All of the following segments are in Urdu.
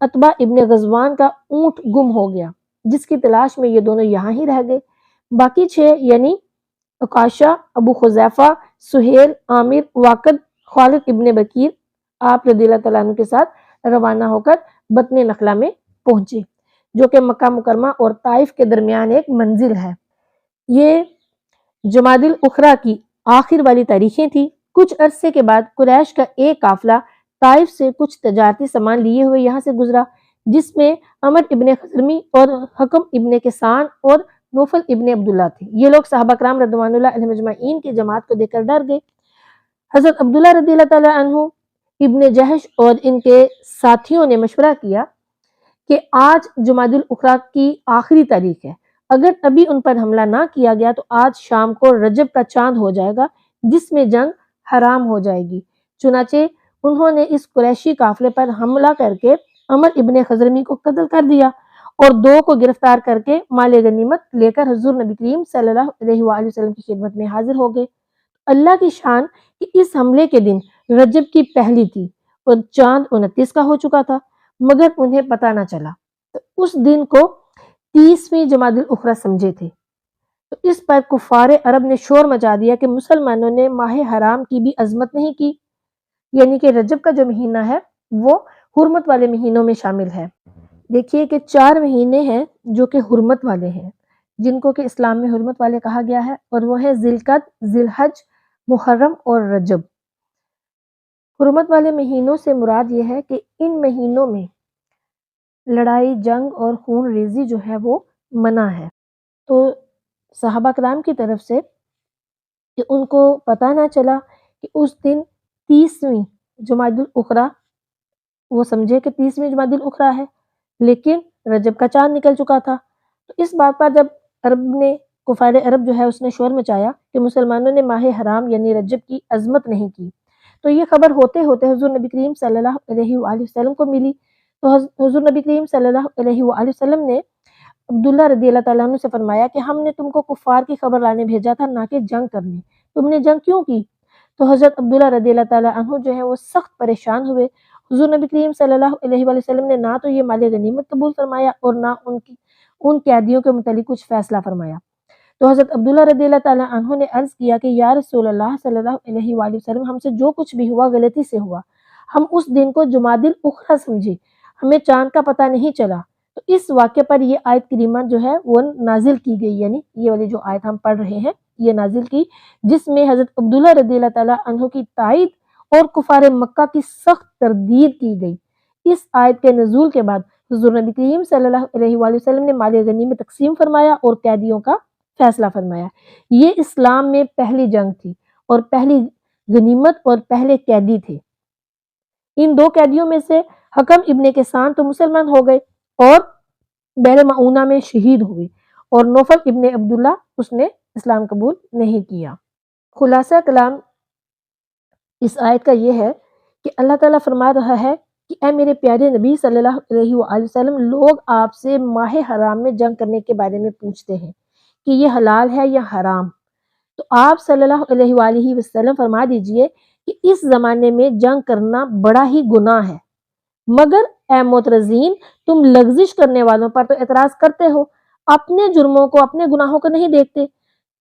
عتبہ ابن غزوان کا اونٹ گم ہو گیا، جس کی تلاش میں یہ دونوں یہاں ہی رہ گئے۔ باقی 6 یعنی عکاشہ، ابو حذیفہ، سہیل، عامر، واقد، خالد ابن بکیر آپ رضی اللہ تعالیٰ عنہ کے ساتھ روانہ ہو کر بطن نخلہ میں پہنچے، جو کہ مکہ مکرمہ اور طائف کے درمیان ایک منزل ہے۔ یہ جمادی الاخری کی آخر والی تاریخیں تھی۔ کچھ عرصے کے بعد قریش کا ایک قافلہ طائف سے کچھ تجارتی سامان لیے ہوئے یہاں سے گزرا، جس میں عمر ابن خزرمی اور حکم ابن کسان اور نوفل ابن عبداللہ تھے۔ یہ لوگ صحابہ کرام رضوان اللہ علیہم اجمعین کی جماعت کو دیکھ کر ڈر گئے۔ حضرت عبداللہ رضی اللہ تعالیٰ عنہ، ابن جہش اور ان کے ساتھیوں نے مشورہ کیا کہ آج جمادی الاخری کی آخری تاریخ ہے، اگر ابھی ان پر حملہ نہ کیا گیا تو آج شام کو رجب کا چاند ہو جائے گا، جس میں جنگ حرام ہو جائے گی۔ چنانچہ انہوں نے اس قریشی قافلے پر حملہ کر کے عمر ابن خزرمی کو قتل کر دیا اور 2 کو گرفتار کر کے مال غنیمت لے کر حضور نبی کریم صلی اللہ علیہ وآلہ وسلم کی خدمت میں حاضر ہو گئے۔ اللہ کی شان کہ اس حملے کے دن رجب کی پہلی تھی اور چاند 29 کا ہو چکا تھا، مگر انہیں پتہ نہ چلا، تو اس دن کو 30ویں جمادی الاخری سمجھے تھے۔ تو اس پر کفار عرب نے شور مچا دیا کہ مسلمانوں نے ماہ حرام کی بھی عظمت نہیں کی، یعنی کہ رجب کا جو مہینہ ہے وہ حرمت والے مہینوں میں شامل ہے۔ دیکھیے کہ 4 مہینے ہیں جو کہ حرمت والے ہیں، جن کو کہ اسلام میں حرمت والے کہا گیا ہے، اور وہ ہیں ذی القعدہ، ذی الحج، محرم اور رجب۔ حرمت والے مہینوں سے مراد یہ ہے کہ ان مہینوں میں لڑائی جنگ اور خون ریزی جو ہے وہ منع ہے۔ تو صحابہ کرام کی طرف سے کہ ان کو پتہ نہ چلا کہ اس دن 30ویں جمادی الاخری، وہ سمجھے کہ 30ویں جمادی الاخری ہے، لیکن رجب کا چاند نکل چکا تھا۔ تو اس بات پر جب کفار عرب جو ہے اس نے شور مچایا کہ مسلمانوں نے ماہ حرام یعنی رجب کی عظمت نہیں کی، تو یہ خبر ہوتے ہوتے حضور نبی کریم صلی اللہ علیہ وآلہ وسلم کو ملی۔ تو حضور نبی کریم صلی اللہ علیہ وآلہ وسلم نے عبداللہ رضی اللہ تعالیٰ عنہ سے فرمایا کہ ہم نے تم کو کفار کی خبر لانے بھیجا تھا، نہ کہ جنگ کرنے، تم نے جنگ کیوں کی؟ تو حضرت عبداللہ رضی اللہ تعالیٰ عنہ جو ہے وہ سخت پریشان ہوئے۔ حضور نبی کریم صلی اللہ علیہ وآلہ وسلم نے نہ تو یہ مال غنیمت قبول فرمایا اور نہ ان قیدیوں کے متعلق کچھ فیصلہ فرمایا۔ تو حضرت عبداللہ رضی اللہ تعالیٰ عنہ نے عرض کیا کہ یا رسول اللہ صلی اللہ علیہ وآلہ وسلم، ہم سے جو کچھ بھی ہوا غلطی سے ہوا، ہم اس دن کو جمادی الاخری سمجھے، ہمیں چاند کا پتہ نہیں چلا۔ تو اس واقعے پر یہ آیت کریمہ جو ہے وہ نازل کی گئی، یعنی یہ والی جو آیت ہم پڑھ رہے ہیں یہ نازل کی، جس میں حضرت عبداللہ رضی اللہ تعالیٰ عنہ کی تائید اور کفار مکہ کی سخت تردید کی گئی۔ اس آیت کے نزول کے بعد حضور نبی کریم صلی اللہ علیہ وآلہ وسلم نے مال غنیمت تقسیم فرمایا اور قیدیوں کا فیصلہ فرمایا۔ یہ اسلام میں پہلی جنگ تھی اور پہلی غنیمت اور پہلے قیدی تھے۔ ان 2 قیدیوں میں سے حکم ابن کسان تو مسلمان ہو گئے اور بحر معونہ میں شہید ہوئے، اور نوفل ابن عبداللہ اس نے اسلام قبول نہیں کیا۔ خلاصہ کلام اس آیت کا یہ ہے کہ اللہ تعالیٰ فرما رہا ہے کہ اے میرے پیارے نبی صلی اللہ علیہ وآلہ وسلم، لوگ آپ سے ماہ حرام میں جنگ کرنے کے بارے میں پوچھتے ہیں کہ یہ حلال ہے یا حرام، تو آپ صلی اللہ علیہ وآلہ وسلم فرما دیجئے کہ اس زمانے میں جنگ کرنا بڑا ہی گناہ ہے، مگر اے معترضین، تم لغزش کرنے والوں پر تو اعتراض کرتے ہو، اپنے جرموں کو اپنے گناہوں کو نہیں دیکھتے۔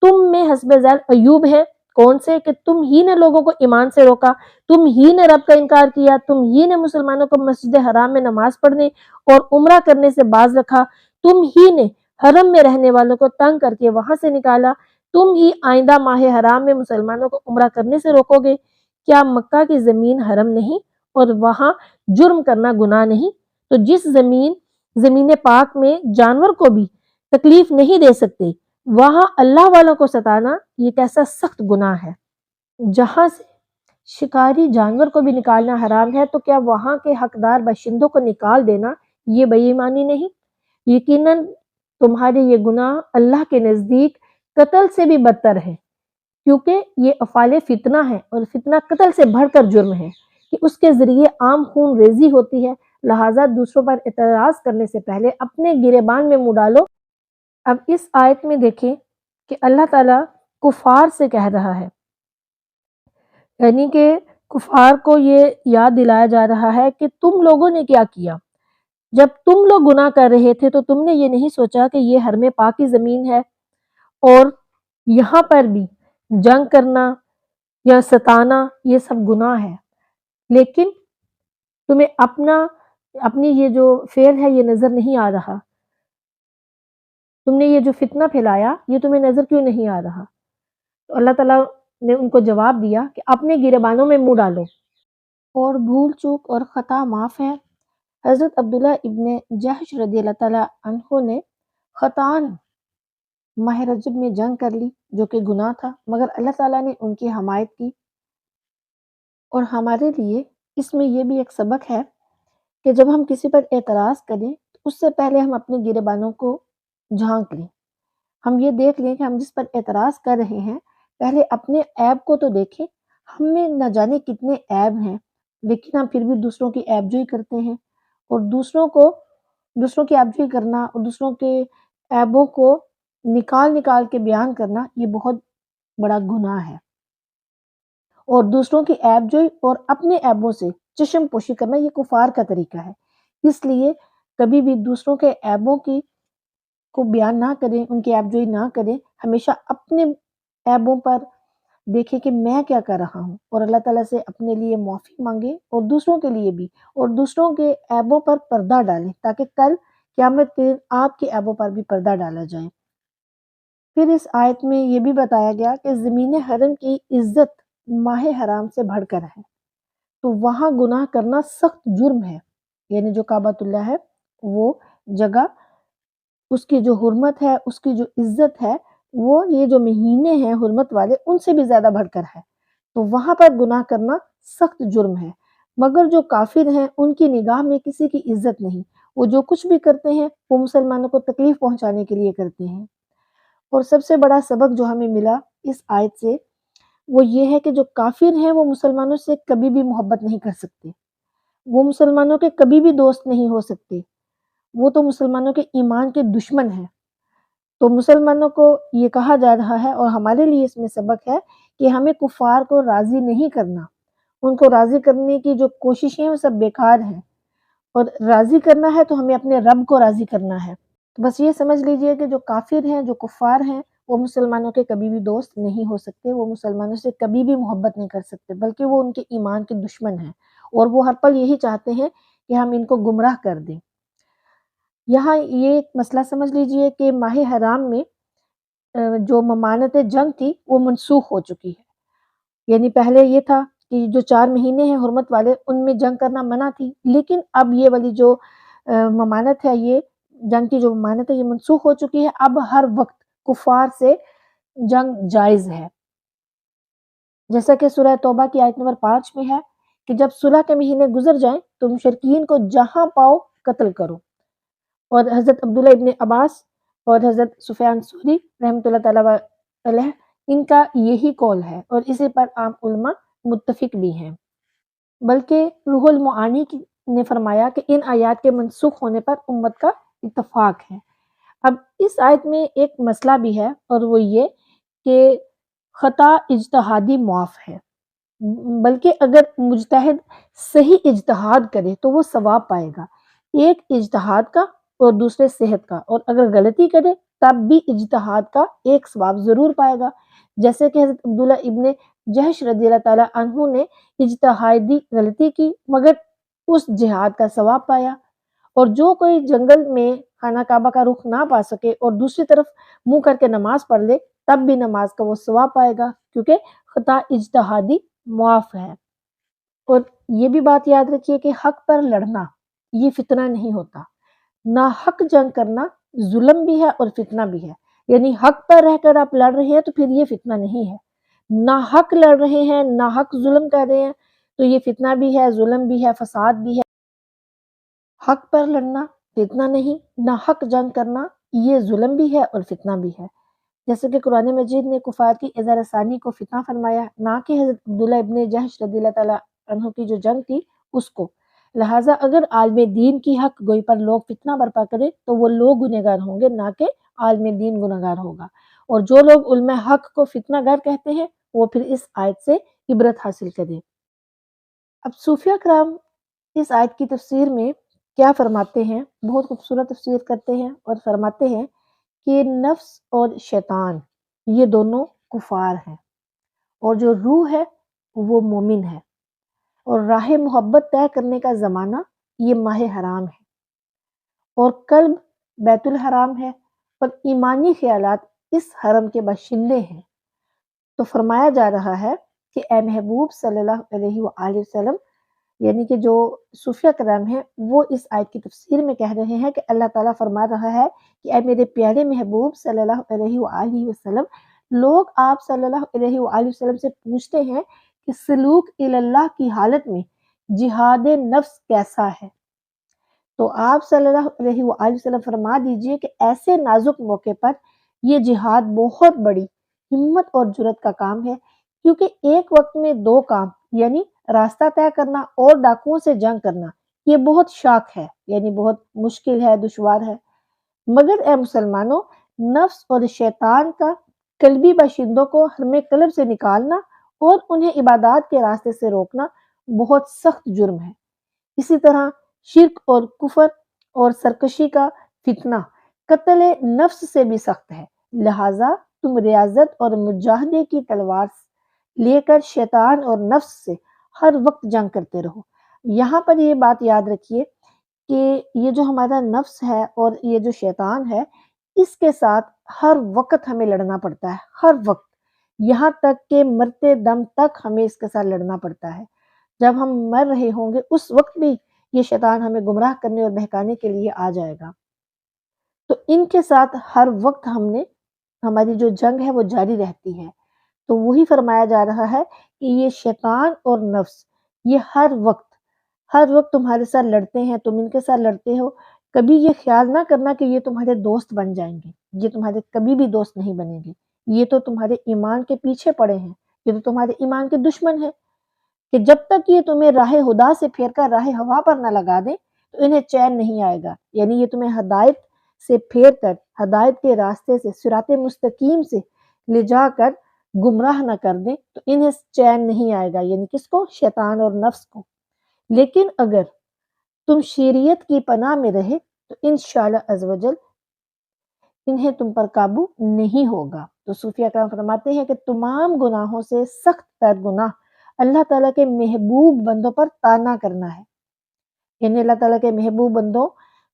تم میں حسب ذیل ایوب ہے، کون سے کہ تم ہی نے لوگوں کو ایمان سے روکا، تم ہی نے رب کا انکار کیا، تم ہی نے مسلمانوں کو مسجد حرام میں نماز پڑھنے اور عمرہ کرنے سے باز رکھا، تم ہی نے حرم میں رہنے والوں کو تنگ کر کے وہاں سے نکالا، تم ہی آئندہ ماہ حرام میں مسلمانوں کو عمرہ کرنے سے روکو گے۔ کیا مکہ کی زمین حرم نہیں اور وہاں جرم کرنا گناہ نہیں؟ تو جس زمین پاک میں جانور کو بھی تکلیف نہیں دے سکتے، وہاں اللہ والوں کو ستانا یہ کیسا سخت گناہ ہے۔ جہاں سے شکاری جانور کو بھی نکالنا حرام ہے، تو کیا وہاں کے حقدار باشندوں کو نکال دینا یہ بے ایمانی نہیں؟ یقیناً تمہارے یہ گناہ اللہ کے نزدیک قتل سے بھی بدتر ہے، کیونکہ یہ افعال فتنہ ہے، اور فتنہ قتل سے بڑھ کر جرم ہے کہ اس کے ذریعے عام خون ریزی ہوتی ہے، لہٰذا دوسروں پر اعتراض کرنے سے پہلے اپنے گریبان میں منہ ڈالو۔ اب اس آیت میں دیکھیں کہ اللہ تعالیٰ کفار سے کہہ رہا ہے، یعنی کہ کفار کو یہ یاد دلایا جا رہا ہے کہ تم لوگوں نے کیا کیا، جب تم لوگ گناہ کر رہے تھے تو تم نے یہ نہیں سوچا کہ یہ حرم پاک کی زمین ہے اور یہاں پر بھی جنگ کرنا یا ستانا یہ سب گناہ ہے، لیکن تمہیں اپنی یہ جو فعل ہے یہ نظر نہیں آ رہا، تم نے یہ جو فتنہ پھیلایا یہ تمہیں نظر کیوں نہیں آ رہا؟ تو اللہ تعالیٰ نے ان کو جواب دیا کہ اپنے گریبانوں میں منہ ڈالو، اور بھول چوک اور خطا معاف ہے۔ حضرت عبداللہ ابن جحش رضی اللہ تعالیٰ عنہ نے خطان ماہ رجب میں جنگ کر لی جو کہ گناہ تھا، مگر اللہ تعالیٰ نے ان کی حمایت کی۔ اور ہمارے لیے اس میں یہ بھی ایک سبق ہے کہ جب ہم کسی پر اعتراض کریں تو اس سے پہلے ہم اپنے گریبانوں کو جھانک لیں، ہم یہ دیکھ لیں کہ ہم جس پر اعتراض کر رہے ہیں پہلے اپنے عیب کو تو دیکھیں، ہم میں نہ جانے کتنے عیب ہیں، لیکن ہم پھر بھی دوسروں کی عیب جوئی کرتے ہیں، اور دوسروں کی عیب جوئی کرنا اور دوسروں کے عیبوں کو نکال نکال کے بیان کرنا یہ بہت بڑا گناہ ہے، اور دوسروں کی عیب جوئی اور اپنے عیبوں سے چشم پوشی کرنا یہ کفار کا طریقہ ہے۔ اس لیے کبھی بھی دوسروں کے عیبوں کو بیان نہ کریں، ان کی عیب جوئی نہ کریں، ہمیشہ اپنے عیبوں پر دیکھیں کہ میں کیا کر رہا ہوں، اور اللہ تعالیٰ سے اپنے لیے معافی مانگیں اور دوسروں کے لیے بھی، اور دوسروں کے عیبوں پر پردہ ڈالیں تاکہ کل قیامت کے دن آپ کے عیبوں پر بھی پردہ ڈالا جائے۔ پھر اس آیت میں یہ بھی بتایا گیا کہ زمین حرم کی عزت ماہ حرام سے بڑھ کر ہے، تو وہاں گناہ کرنا سخت جرم ہے، یعنی جو کعبۃ اللہ ہے وہ جگہ، اس کی جو حرمت ہے، اس کی جو عزت ہے، وہ یہ جو مہینے ہیں حرمت والے ان سے بھی زیادہ بڑھ کر ہے، تو وہاں پر گناہ کرنا سخت جرم ہے، مگر جو کافر ہیں ان کی نگاہ میں کسی کی عزت نہیں، وہ جو کچھ بھی کرتے ہیں وہ مسلمانوں کو تکلیف پہنچانے کے لیے کرتے ہیں۔ اور سب سے بڑا سبق جو ہمیں ملا اس آیت سے وہ یہ ہے کہ جو کافر ہیں وہ مسلمانوں سے کبھی بھی محبت نہیں کر سکتے، وہ مسلمانوں کے کبھی بھی دوست نہیں ہو سکتے، وہ تو مسلمانوں کے ایمان کے دشمن ہیں۔ تو مسلمانوں کو یہ کہا جا رہا ہے اور ہمارے لیے اس میں سبق ہے کہ ہمیں کفار کو راضی نہیں کرنا، ان کو راضی کرنے کی جو کوششیں ہیں وہ سب بیکار ہیں، اور راضی کرنا ہے تو ہمیں اپنے رب کو راضی کرنا ہے۔ تو بس یہ سمجھ لیجئے کہ جو کافر ہیں، جو کفار ہیں، وہ مسلمانوں کے کبھی بھی دوست نہیں ہو سکتے، وہ مسلمانوں سے کبھی بھی محبت نہیں کر سکتے، بلکہ وہ ان کے ایمان کے دشمن ہیں، اور وہ ہر پل یہی چاہتے ہیں کہ ہم ان کو گمراہ کر دیں۔ یہاں یہ ایک مسئلہ سمجھ لیجئے کہ ماہ حرام میں جو ممانعت جنگ تھی وہ منسوخ ہو چکی ہے، یعنی پہلے یہ تھا کہ جو 4 مہینے ہیں حرمت والے ان میں جنگ کرنا منع تھی، لیکن اب یہ والی جو ممانعت ہے، یہ جنگ کی جو ممانعت ہے یہ منسوخ ہو چکی ہے، اب ہر وقت کفار سے جنگ جائز ہے، جیسا کہ سورہ توبہ کی آیت نمبر 5 میں ہے کہ جب صلح کے مہینے گزر جائیں تو مشرکین کو جہاں پاؤ قتل کرو، اور حضرت عبداللہ ابن عباس اور حضرت سفیان ثوری رحمۃ اللہ تعالیٰ علیہ ان کا یہی قول ہے، اور اسی پر عام علماء متفق بھی ہیں، بلکہ روح المعانی نے فرمایا کہ ان آیات کے منسوخ ہونے پر امت کا اتفاق ہے۔ اب اس آیت میں ایک مسئلہ بھی ہے، اور وہ یہ کہ خطا اجتہادی معاف ہے، بلکہ اگر مجتہد صحیح اجتہاد کرے تو وہ ثواب پائے گا، ایک اجتہاد کا اور دوسرے صحت کا، اور اگر غلطی کرے تب بھی اجتہاد کا ایک ثواب ضرور پائے گا، جیسے کہ حضرت عبداللہ ابن جحش رضی اللہ تعالیٰ عنہ نے اجتہادی غلطی کی مگر اس جہاد کا ثواب پایا، اور جو کوئی جنگل میں خانہ کعبہ کا رخ نہ پا سکے اور دوسری طرف منہ کر کے نماز پڑھ لے تب بھی نماز کا وہ ثواب پائے گا، کیونکہ خطا اجتہادی معاف ہے۔ اور یہ بھی بات یاد رکھیے کہ حق پر لڑنا یہ فتنہ نہیں ہوتا، ناحق جنگ کرنا ظلم بھی ہے اور فتنہ بھی ہے، یعنی حق پر رہ کر آپ لڑ رہے ہیں تو پھر یہ فتنہ نہیں ہے، ناحق لڑ رہے ہیں، ناحق ظلم کر رہے ہیں تو یہ فتنہ بھی ہے، ظلم بھی ہے، فساد بھی ہے۔ حق پر لڑنا فتنہ نہیں، ناحق جنگ کرنا یہ ظلم بھی ہے اور فتنہ بھی ہے، جیسے کہ قرآن مجید نے کفار کی اظہار ثانی کو فتنہ فرمایا، نہ کہ حضرت عبداللہ ابن جحش رضی اللہ تعالیٰ عنہ کی جو جنگ تھی اس کو، لہٰذا اگر عالم دین کی حق گوئی پر لوگ فتنہ برپا کریں تو وہ لوگ گنہگار ہوں گے، نہ کہ عالم دین گنہگار ہوگا، اور جو لوگ علماء حق کو فتنہ گر کہتے ہیں وہ پھر اس آیت سے عبرت حاصل کریں۔ اب صوفیہ کرام اس آیت کی تفسیر میں کیا فرماتے ہیں، بہت خوبصورت تفسیر کرتے ہیں اور فرماتے ہیں کہ نفس اور شیطان یہ دونوں کفار ہیں، اور جو روح ہے وہ مومن ہے، اور راہ محبت طے کرنے کا زمانہ یہ ماہ حرام ہے، اور قلب بیت الحرام ہے، اور ایمانی خیالات اس حرم کے باشندے ہیں۔ تو فرمایا جا رہا ہے کہ اے محبوب صلی اللہ علیہ وآلہ وسلم، یعنی کہ جو صوفیہ کرام ہیں وہ اس آیت کی تفسیر میں کہہ رہے ہیں کہ اللہ تعالیٰ فرما رہا ہے کہ اے میرے پیارے محبوب صلی اللہ علیہ وآلہ وسلم، لوگ آپ صلی اللہ علیہ وآلہ وسلم سے پوچھتے ہیں کہ سلوک اللہ کی حالت میں جہاد نفس کیسا ہے، تو آپ صلی اللہ علیہ وآلہ وسلم فرما دیجئے کہ ایسے نازک موقع پر یہ جہاد بہت بڑی ہمت اور جرت کا کام ہے، کیونکہ ایک وقت میں دو کام یعنی راستہ طے کرنا اور ڈاکوؤں سے جنگ کرنا یہ بہت شاق ہے، یعنی بہت مشکل ہے، دشوار ہے۔ مگر اے مسلمانوں، نفس اور شیطان کا قلبی باشندوں کو حرم قلب سے نکالنا اور انہیں عبادات کے راستے سے روکنا بہت سخت جرم ہے۔ اسی طرح شرک اور کفر اور سرکشی کا فتنہ قتل نفس سے بھی سخت ہے، لہٰذا تم ریاضت اور مجاہدے کی تلوار لے کر شیطان اور نفس سے ہر وقت جنگ کرتے رہو۔ یہاں پر یہ بات یاد رکھیے کہ یہ جو ہمارا نفس ہے اور یہ جو شیطان ہے، اس کے ساتھ ہر وقت ہمیں لڑنا پڑتا ہے، ہر وقت، یہاں تک کہ مرتے دم تک ہمیں اس کے ساتھ لڑنا پڑتا ہے۔ جب ہم مر رہے ہوں گے اس وقت بھی یہ شیطان ہمیں گمراہ کرنے اور بہکانے کے لیے آ جائے گا، تو ان کے ساتھ ہر وقت ہماری جو جنگ ہے وہ جاری رہتی ہے۔ تو وہی فرمایا جا رہا ہے کہ یہ شیطان اور نفس یہ ہر وقت تمہارے ساتھ لڑتے ہیں، تم ان کے ساتھ لڑتے ہو۔ کبھی یہ خیال نہ کرنا کہ یہ تمہارے دوست بن جائیں گے، یہ تمہارے کبھی بھی دوست نہیں بنیں گے، یہ تو تمہارے ایمان کے پیچھے پڑے ہیں، یہ تو تمہارے ایمان کے دشمن ہیں، کہ جب تک یہ تمہیں راہ خدا سے پھیر کر راہ ہوا پر نہ لگا دیں تو انہیں چین نہیں آئے گا، یعنی یہ تمہیں ہدایت سے پھیر کر ہدایت کے راستے سے صراط مستقیم سے لے جا کر گمراہ نہ کر دیں تو انہیں چین نہیں آئے گا، یعنی کس کو؟ شیطان اور نفس کو۔ لیکن اگر تم شریعت کی پناہ میں رہے تو انشاءاللہ عزوجل انہیں تم پر قابو نہیں ہوگا۔ تو صوفیہ کرام فرماتے ہیں کہ تمام گناہوں سے سخت تر گناہ اللہ تعالیٰ کے محبوب بندوں پر طعنہ کرنا ہے، یعنی اللہ تعالیٰ کے محبوب بندوں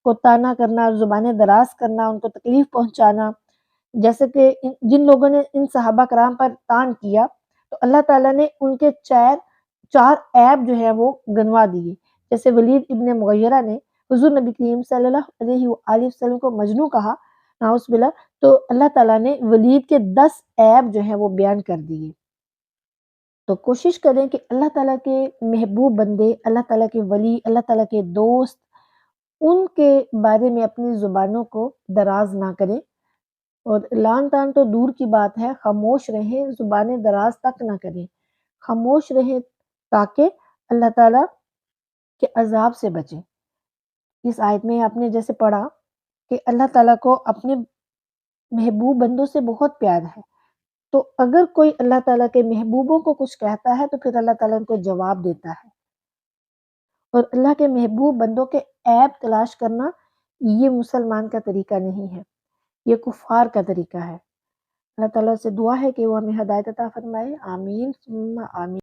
کو طعنہ کرنا، زبانیں دراز کرنا، ان کو تکلیف پہنچانا، جیسے کہ جن لوگوں نے ان صحابہ کرام پر طعن کیا تو اللہ تعالیٰ نے ان کے چار عیب جو ہے وہ گنوا دیے، جیسے ولید ابن مغیرہ نے حضور نبی کریم صلی اللہ علیہ وآلہ وسلم کو مجنوں کہا، نعوذ باللہ، تو اللہ تعالیٰ نے ولید کے 10 عیب جو ہیں وہ بیان کر دیے۔ تو کوشش کریں کہ اللہ تعالیٰ کے محبوب بندے، اللہ تعالیٰ کے ولی، اللہ تعالیٰ کے دوست، ان کے بارے میں اپنی زبانوں کو دراز نہ کریں، اور لان تان تو دور کی بات ہے، خاموش رہیں، زبانیں دراز تک نہ کریں، خاموش رہیں تاکہ اللہ تعالیٰ کے عذاب سے بچیں۔ اس آیت میں آپ نے جیسے پڑھا کہ اللہ تعالیٰ کو اپنے محبوب بندوں سے بہت پیار ہے، تو اگر کوئی اللہ تعالیٰ کے محبوبوں کو کچھ کہتا ہے تو پھر اللہ تعالیٰ ان کو جواب دیتا ہے، اور اللہ کے محبوب بندوں کے عیب تلاش کرنا یہ مسلمان کا طریقہ نہیں ہے، یہ کفار کا طریقہ ہے۔ اللہ تعالیٰ سے دعا ہے کہ وہ ہمیں ہدایت عطا فرمائے، آمین ثم آمین۔